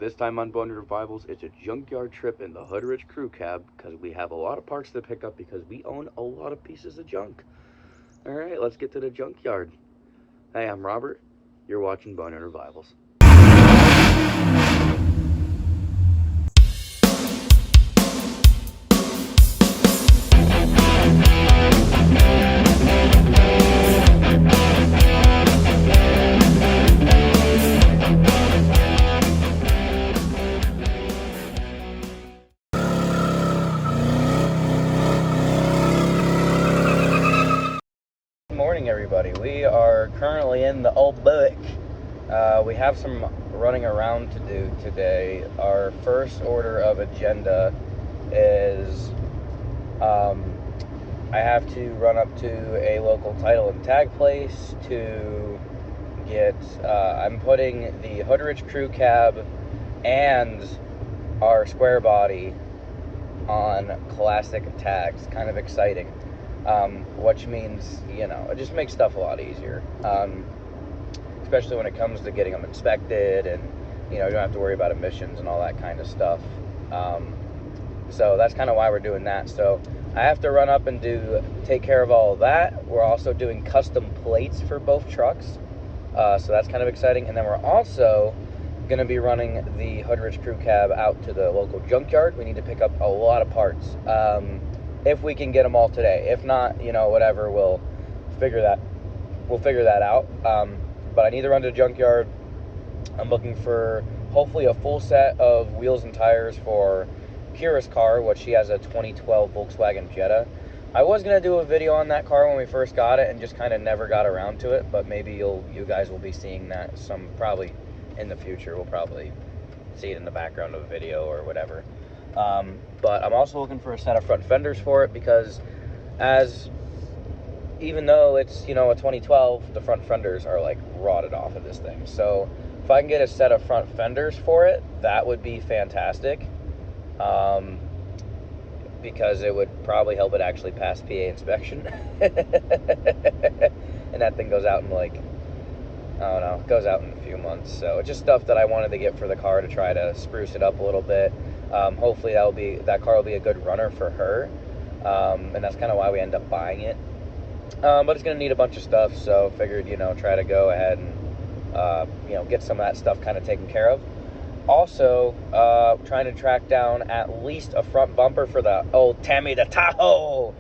This time on Boner Revivals, it's a junkyard trip in the Hood-Rich crew cab because we have a lot of parts to pick up because we own a lot of pieces of junk. Alright, let's get to the junkyard. Hey, I'm Robert. You're watching Boner Revivals. Everybody, we are currently in the old buick. We have some running around to do today. Our first order of agenda is I have to run up to a local title and tag place to get I'm putting the Hood-Rich crew cab and our square body on classic tags. Kind of exciting. Which means, you know, it just makes stuff a lot easier, especially when it comes to getting them inspected and, you know, you don't have to worry about emissions and all that kind of stuff. So that's kind of why we're doing that. So I have to run up and take care of all of that. We're also doing custom plates for both trucks, so that's kind of exciting. And then we're also going to be running the Hood-Rich crew cab out to the local junkyard. We need to pick up a lot of parts. If we can get them all today. If not, you know, whatever, we'll figure that out. But I need to run to the junkyard. I'm looking for hopefully a full set of wheels and tires for Kira's car, which she has a 2012 Volkswagen Jetta. I was going to do a video on that car when we first got it and just kind of never got around to it, but maybe you guys will be seeing that probably in the future. We'll probably see it in the background of a video or whatever. But I'm also looking for a set of front fenders for it because even though it's, you know, a 2012, the front fenders are like rotted off of this thing. So if I can get a set of front fenders for it, that would be fantastic. Because it would probably help it actually pass PA inspection. And that thing goes out in like, I don't know, it goes out in a few months. So it's just stuff that I wanted to get for the car to try to spruce it up a little bit. Hopefully that car will be a good runner for her, and that's kind of why we end up buying it. But it's going to need a bunch of stuff, so figured, you know, try to go ahead and, you know, get some of that stuff kind of taken care of. Also, trying to track down at least a front bumper for the old Tammy the Tahoe.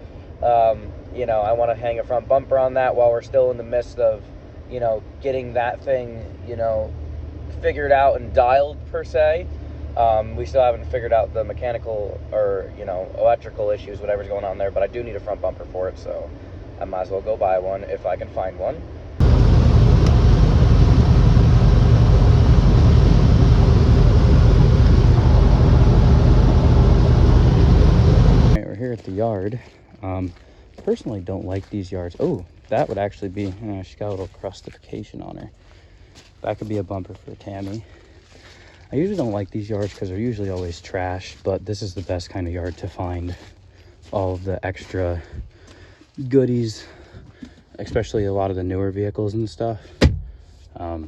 You know, I want to hang a front bumper on that while we're still in the midst of, you know, getting that thing, you know, figured out and dialed per se. We still haven't figured out the mechanical or, you know, electrical issues, whatever's going on there, but I do need a front bumper for it, so I might as well go buy one if I can find one. Right, we're here at the yard. Personally don't like these yards. Oh, that would actually be, she's got a little crustification on her. That could be a bumper for Tammy. I usually don't like these yards because they're usually always trash, but this is the best kind of yard to find all of the extra goodies, especially a lot of the newer vehicles and stuff.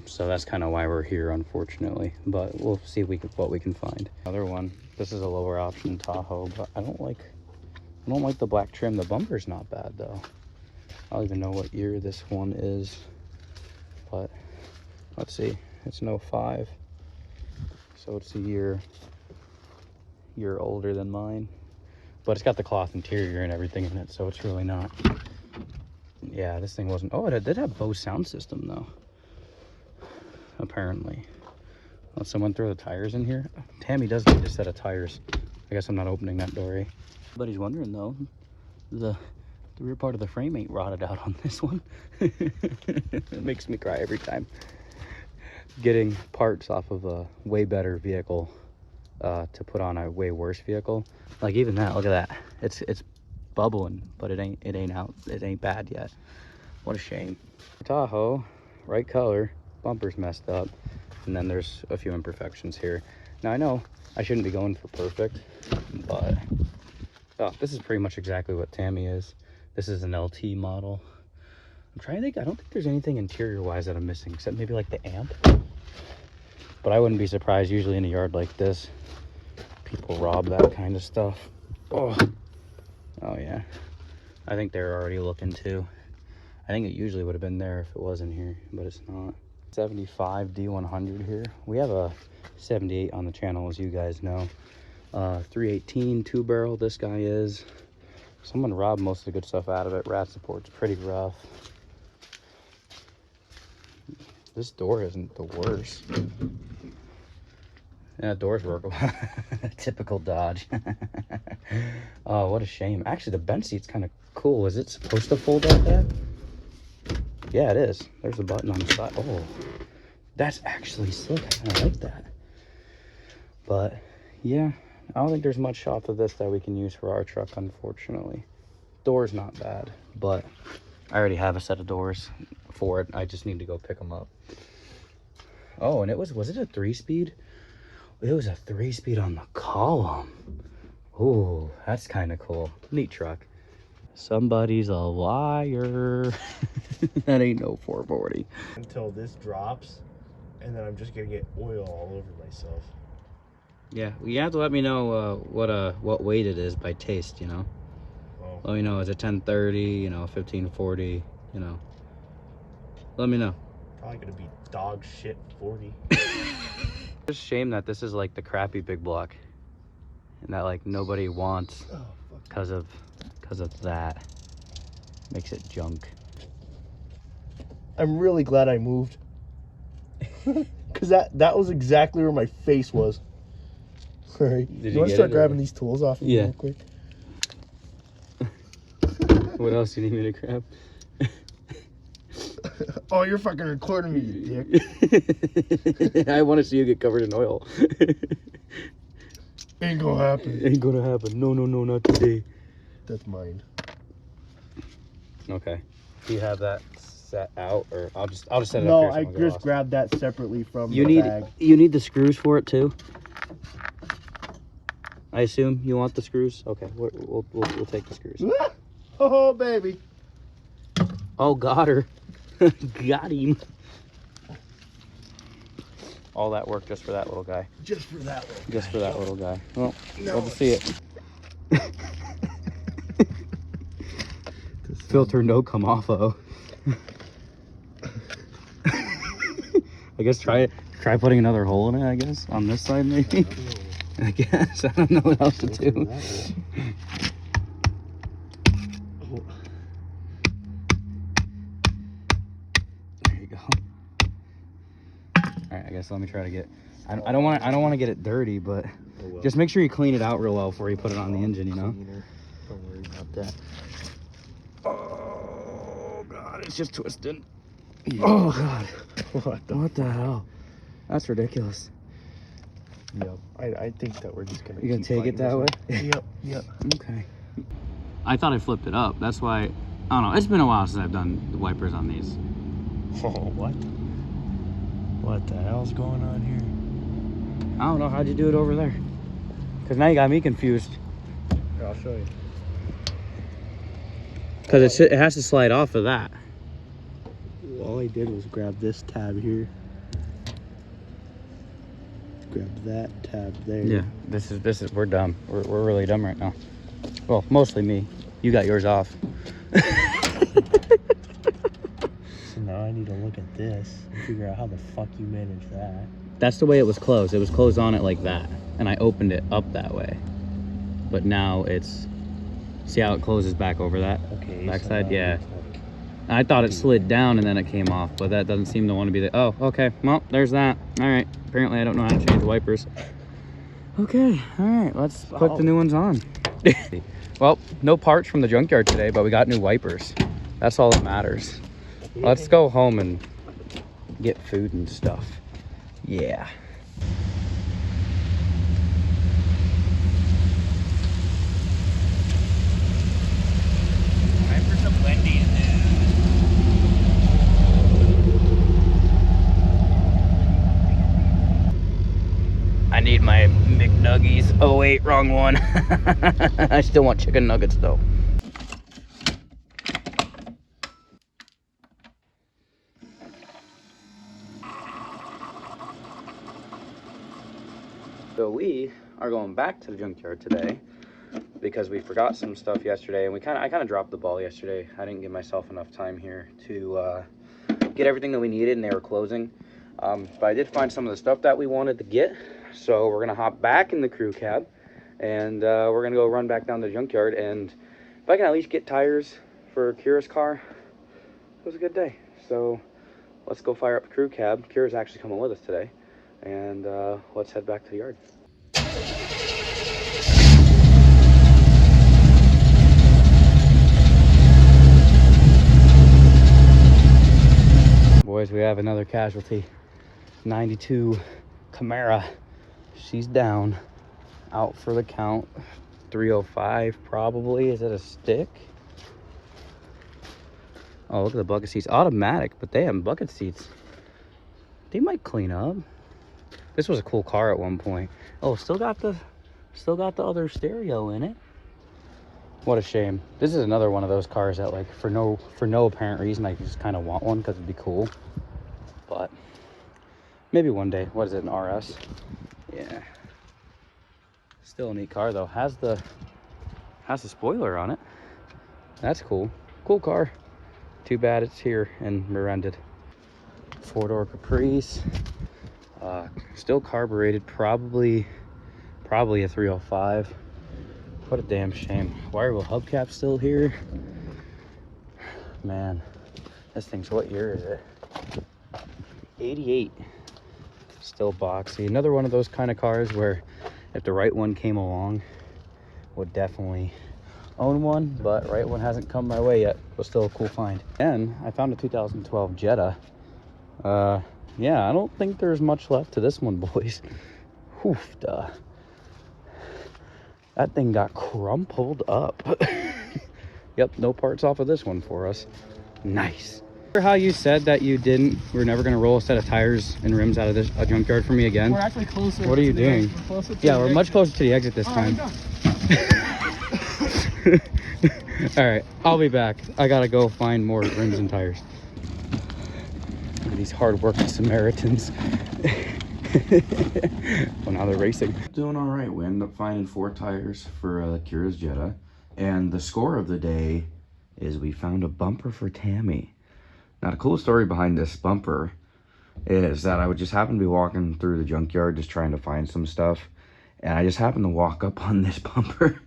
So that's kind of why we're here, unfortunately, but we'll see what we can find. Another one, this is a lower option Tahoe, but I don't like the black trim. The bumper's not bad though. I don't even know what year this one is, but let's see, it's an 05. So it's a year older than mine, but it's got the cloth interior and everything in it, so it's really not. Yeah, this thing wasn't. Oh, it did have Bose sound system though, apparently. Let someone throw the tires in here. Tammy does need a set of tires. I guess I'm not opening that door. Everybody's wondering though, the rear part of the frame ain't rotted out on this one. It makes me cry every time. Getting parts off of a way better vehicle to put on a way worse vehicle. Like even that, look at that. It's bubbling, but it ain't out. It ain't bad yet. What a shame. Tahoe, right color, bumper's messed up, and then there's a few imperfections here. Now I know I shouldn't be going for perfect, but this is pretty much exactly what Tammy is. This is an LT model. I'm trying to think. I don't think there's anything interior wise that I'm missing except maybe like the amp. But I wouldn't be surprised. Usually in a yard like this, people rob that kind of stuff. Oh yeah. I think they're already looking too. I think it usually would have been there if it wasn't here, but it's not. 75 D100 here. We have a 78 on the channel, as you guys know. 318 2 barrel. This guy is. Someone robbed most of the good stuff out of it. Rat support's pretty rough. This door isn't the worst. Yeah, doors work. Typical Dodge. Oh, what a shame. Actually, the bench seat's kind of cool. Is it supposed to fold like that? Yeah, it is. There's a button on the side. Oh, that's actually slick. I like that. But, yeah, I don't think there's much off of this that we can use for our truck, unfortunately. Door's not bad, but I already have a set of doors for it. I just need to go pick them up. Oh, and it was it a 3-speed? It was a 3-speed on the column. Oh, that's kind of cool. Neat truck. Somebody's a liar. That ain't no 440. Until this drops, and then I'm just gonna get oil all over myself. Yeah, well, you have to let me know what weight it is by taste, you know. Oh. Let me know, is it 1030, you know, 1540, you know. Let me know. Probably gonna be dog shit 40. It's a shame that this is like the crappy big block, and that like nobody wants because of that. Makes it junk. I'm really glad I moved. Because that was exactly where my face was. All right. You want to start grabbing these tools off of me real quick? What else do you need me to grab? Oh, you're fucking recording me, you dick. I want to see you get covered in oil. Ain't gonna happen. Ain't gonna happen. No, not today. That's mine. Okay. Do you have that set out, or I'll just set it up here? No, I just grabbed that separately from the bag. You need the screws for it too. I assume you want the screws. Okay, we'll take the screws. Oh baby. Oh, got her. Got him. All that work just for that little guy. Just for that little guy. Just for that little guy. Well, love to see it. Filter no come off of. I guess try putting another hole in it, I guess. On this side maybe. I guess. I don't know what else to do. There you go. Alright, I guess let me try to get I don't want to get it dirty, but just make sure you clean it out real well before you put it on the engine, you know? Don't worry about that. Oh god, it's just twisting. Yeah. Oh god. What the hell? That's ridiculous. Yep. I think that we're just gonna. You gonna take it that way? Yep. Okay. I thought I flipped it up. That's why. I don't know. It's been a while since I've done the wipers on these. Oh, what? What the hell's going on here? I don't know. How'd you do it over there? Because now you got me confused. Here, I'll show you. Because it has to slide off of that. All I did was grab this tab here. Grab that tab there. Yeah. This is. We're dumb. We're really dumb right now. Well, mostly me. You got yours off. So now I need to look at this and figure out how the fuck you manage that. That's the way it was closed. It was closed on it like that. And I opened it up that way. But now it's... See how it closes back over that? Okay. Backside? So yeah. I thought it slid down and then it came off. But that doesn't seem to want to be the... Oh, okay. Well, there's that. Alright. Apparently I don't know how to change wipers. Okay. Alright. Let's put the new ones on. Well, no parts from the junkyard today, but we got new wipers. That's all that matters. Let's go home and get food and stuff. Yeah. Time for some Wendy's news. I need my McNuggies. Oh wait, wrong one. I still want chicken nuggets though. So we are going back to the junkyard today because we forgot some stuff yesterday, and I kind of dropped the ball yesterday. I didn't give myself enough time here to get everything that we needed, and they were closing. But I did find some of the stuff that we wanted to get, so we're gonna hop back in the crew cab, and we're gonna go run back down to the junkyard. And if I can at least get tires for Kira's car, it was a good day. So let's go fire up the crew cab. Kira's actually coming with us today, and let's head back to the yard. Boys, we have another casualty. 92 Camara. She's down, out for the count. 305 probably. Is it a stick? Oh, look at the bucket seats. Automatic, but they have bucket seats. They might clean up. This was a cool car at one point. Oh, still got the other stereo in it. What a shame. This is another one of those cars that, like, for no apparent reason, I just kind of want one because it'd be cool. But maybe one day. What is it, an RS? Yeah. Still a neat car though. Has the spoiler on it. That's cool. Cool car. Too bad it's here and rear-ended. 4-door Caprice. Still carbureted. Probably a 305. What a damn shame. Wire wheel hubcap still here. Man, this thing's, what year is it? 88. Still boxy. Another one of those kind of cars where if the right one came along, would definitely own one, but right one hasn't come my way yet, but still a cool find. And I found a 2012 Jetta. Yeah, I don't think there's much left to this one, boys. Oof, duh. That thing got crumpled up. Yep, no parts off of this one for us. Nice. Remember how you said that we're never gonna roll a set of tires and rims out of this junkyard for me again? We're actually closer. What are you doing? We're much closer to the exit this time. All right, I'll be back. I gotta go find more rims and tires. Look at these hard-working Samaritans. Well, now they're racing. Doing all right. We ended up finding 4 tires for Kira's Jetta, and the score of the day is we found a bumper for Tammy. Now, the cool story behind this bumper is that I would just happen to be walking through the junkyard just trying to find some stuff, and I just happened to walk up on this bumper,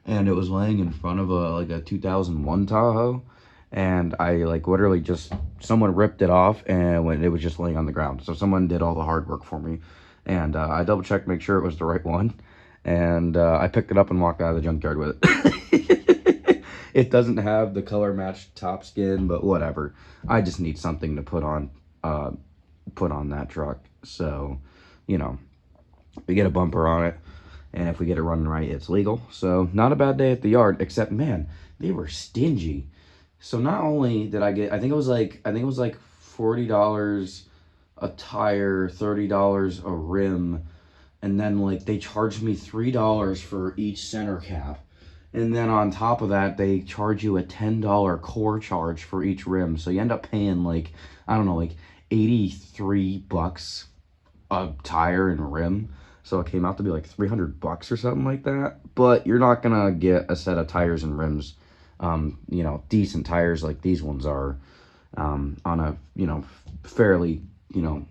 and it was laying in front of a 2001 Tahoe, and I literally just, someone ripped it off, and when it was just laying on the ground. So someone did all the hard work for me, and I double checked, make sure it was the right one, and I picked it up and walked out of the junkyard with it. It doesn't have the color matched top skin, but whatever. I just need something to put on that truck. So, you know, we get a bumper on it, and if we get it running right, it's legal. So not a bad day at the yard, except, man, they were stingy. So not only did I get, I think it was like $40 a tire, $30 a rim, and then they charged me $3 for each center cap. And then on top of that, they charge you a $10 core charge for each rim. So you end up paying I don't know, $83 a tire and rim. So it came out to be $300 or something like that. But you're not gonna get a set of tires and rims, you know, decent tires like these ones are, on a, you know, fairly, you know,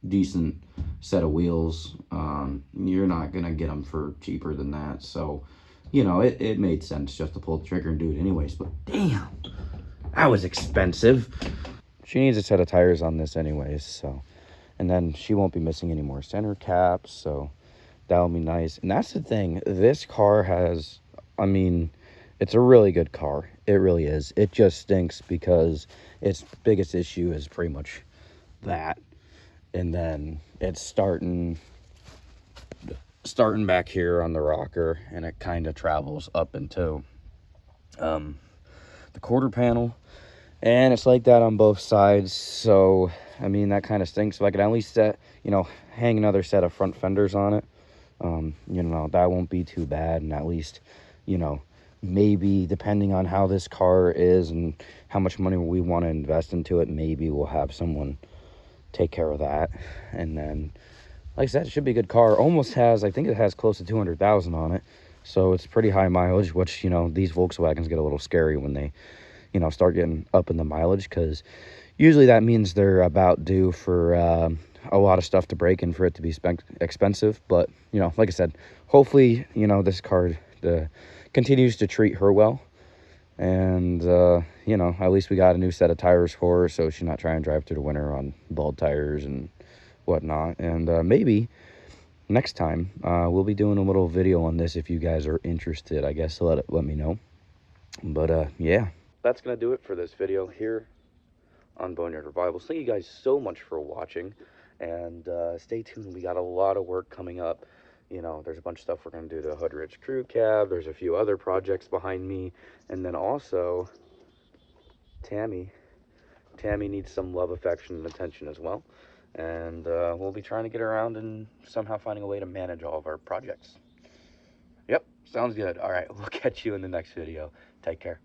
decent set of wheels. You're not gonna get them for cheaper than that. So, you know, it made sense just to pull the trigger and do it anyways. But damn, that was expensive. She needs a set of tires on this anyways, so, and then she won't be missing any more center caps, so that'll be nice. And that's the thing, this car has, I mean, it's a really good car. It really is. It just stinks because its biggest issue is pretty much that. And then it's starting back here on the rocker, and it kind of travels up into the quarter panel, and it's like that on both sides. So I mean, that kind of stinks. If I could at least hang another set of front fenders on it, you know, that won't be too bad. And at least, you know, maybe depending on how this car is and how much money we want to invest into it, maybe we'll have someone take care of that. And then like I said, it should be a good car. Almost has, I think it has close to 200,000 on it. So it's pretty high mileage, which, you know, these Volkswagens get a little scary when they, you know, start getting up in the mileage, because usually that means they're about due for a lot of stuff to break and for it to be expensive. But, you know, like I said, hopefully, you know, this car continues to treat her well. And, you know, at least we got a new set of tires for her, so she's not trying to drive through the winter on bald tires and whatnot. And maybe next time we'll be doing a little video on this if you guys are interested. I guess let me know. But yeah, that's gonna do it for this video here on Boneyard Revivals. Thank you guys so much for watching, and stay tuned. We got a lot of work coming up. You know, there's a bunch of stuff we're going to do to Hood Ridge Crew Cab. There's a few other projects behind me. And then also, Tammy needs some love, affection, and attention as well. And we'll be trying to get around and somehow finding a way to manage all of our projects. Yep, sounds good. All right, we'll catch you in the next video. Take care.